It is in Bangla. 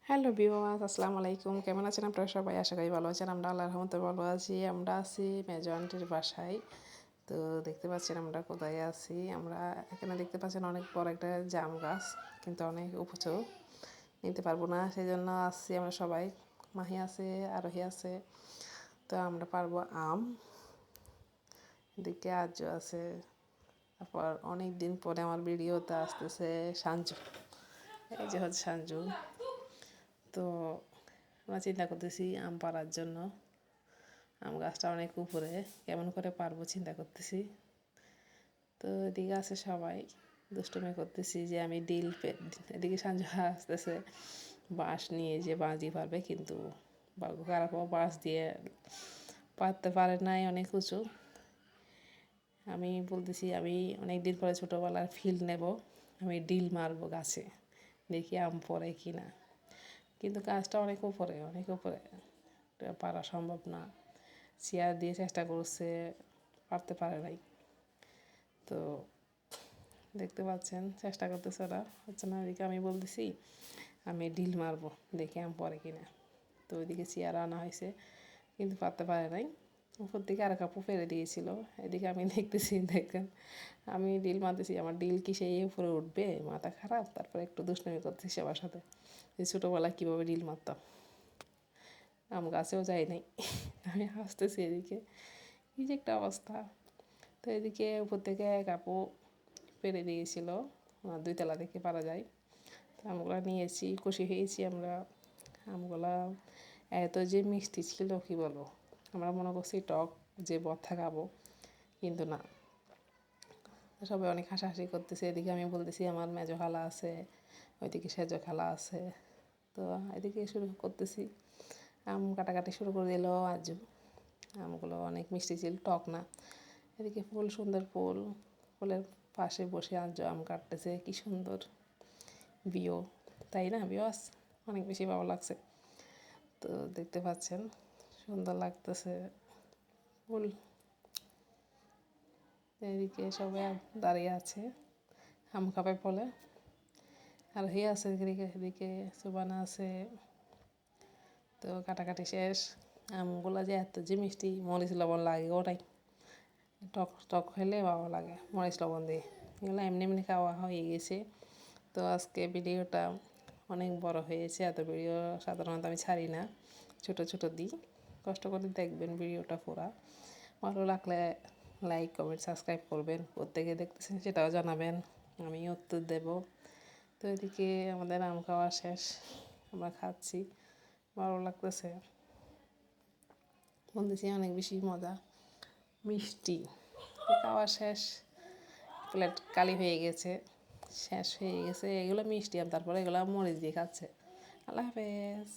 হ্যালো ভিউয়ার্স, আসসালামু আলাইকুম। কেমন আছেন আপনারা সবাই? আশা করি ভালো আছেন। আমরা আল্লাহর রহমতে ভালো আছি। আমরা আছি মেজো আন্টির বাসায়। তো দেখতে পাচ্ছেন আমরা কোথায় আছি। আমরা এখানে দেখতে পাচ্ছেন অনেক বড় একটা জাম গাছ, কিন্তু অনেক উঁচু, নিতে পারবো না। সেই জন্য আসছি আমরা সবাই। মাহি আছে, আরোহী আছে। তো আমরা পারবো আম। এদিকে আজ আছে। তারপর অনেক দিন পরে আমার ভিডিওতে আসতেছে সাঞ্জু। এই যে হচ্ছে সাঞ্জু। তো আমরা চিন্তা করতেছি আম পাড়ার জন্য। আম গাছটা অনেক উপরে, কেমন করে পারবো চিন্তা করতেছি। তো এদিকে আছে সবাই, দুষ্টুমি করতেছি যে আমি এদিকে সাঞ্জু আসতেছে বাঁশ নিয়ে, যে বাঁশ দিয়ে পারবে, কিন্তু ভাগ্য খারাপ, বাঁশ দিয়ে পারতে পারে নাই, অনেক উঁচু। আমি বলতেছি আমি অনেক দিন পরে ছোটোবেলার ফিল নেব, আমি ডিল মারবো গাছে, দেখি আম পড়ে কি না। কিন্তু গাছটা অনেক উপরে, অনেক উপরে, পারা সম্ভব না। চেয়ার দিয়ে চেষ্টা করছে, পারতে পারে নাই। তো দেখতে পাচ্ছেন চেষ্টা করতেছে, ওরা হচ্ছে না। এদিকে আমি বলতেছি আমি ডিল মারবো, দেখি আম পরে কিনা। তো ওইদিকে চেয়ার আনা হয়েছে, কিন্তু পারতে পারে নাই। উপর দিকে আর কাপড় ফেলে দিয়েছিল। এদিকে আমি দেখতেছি, দেখেন আমি ডিল মারতেছি, আমার ডিল কি সেই উপরে উঠবে? মাথা খারাপ। তারপরে একটু দুষ্টুমি করতেছি সবার সাথে, যে ছোটোবেলায় কীভাবে ডিল মারতাম। আম গাছেও যাই নাই। আমি হাসতেছি, এদিকে কী যে একটা অবস্থা। তো এদিকে উপর থেকে কাপু পেরে দিয়েছিল, 2 তলা থেকে পারা যায়। তো আমগুলো নিয়েছি, খুশি হয়েছি আমরা। আমগুলা এত যে মিষ্টি ছিল কি বলবো। আমরা মনে করছি টক, যে বথা খাবো, কিন্তু না। সবাই অনেক হাসাহাসি করতেছে। এদিকে আমি বলতেছি আমার মেজো খালা আছে, ওইদিকে সেজো খালা আছে। তো এদিকে শুরু করতেছি, আম কাটাকাটি শুরু করে দিল আজু। আমগুলো অনেক মিষ্টি ছিল, টক না। এদিকে ফুল, সুন্দর ফুল, ফুলের পাশে বসে আজ আম কাটতেছে, কি সুন্দর ভিউ, তাই না ভিউয়ার্স? অনেক বেশি ভালো লাগছে। তো দেখতে পাচ্ছেন সুন্দর লাগতেছে ফুল। এদিকে সবাই দাঁড়িয়ে আছে আম খাবে বলে। আর হে আছে এদিকে সুবানা আছে। তো কাটাকাটি শেষ। আমগুলো যে এত যে মিষ্টি, মরিচ লবণ লাগে ওটাই, টক টক হলে ভালো লাগে মরিচ লবণ দিয়ে। এগুলো এমনি এমনি খাওয়া হয়ে গেছে। তো আজকে ভিডিওটা অনেক বড় হয়েছে। এত ভিডিও সাধারণত আমি ছাড়ি না, ছোট ছোট দিই। কষ্ট করে দেখবেন ভিডিওটা পুরা। ভালো লাগলে লাইক, কমেন্ট, সাবস্ক্রাইব করবেন। প্রত্যেকে দেখতেছেন সেটাও জানাবেন, আমি উত্তর দেব। তো এদিকে আমাদের আম খাওয়া শেষ, আমরা খাচ্ছি, ভালো লাগতেছে। বলতেছি অনেক বেশি মজা, মিষ্টি। খাওয়া শেষ, প্লেট কালি হয়ে গেছে, শেষ হয়ে গেছে। এগুলো মিষ্টি আম, তারপরে এগুলো মরিচ দিয়ে খাচ্ছে। আল্লাহ হাফেজ।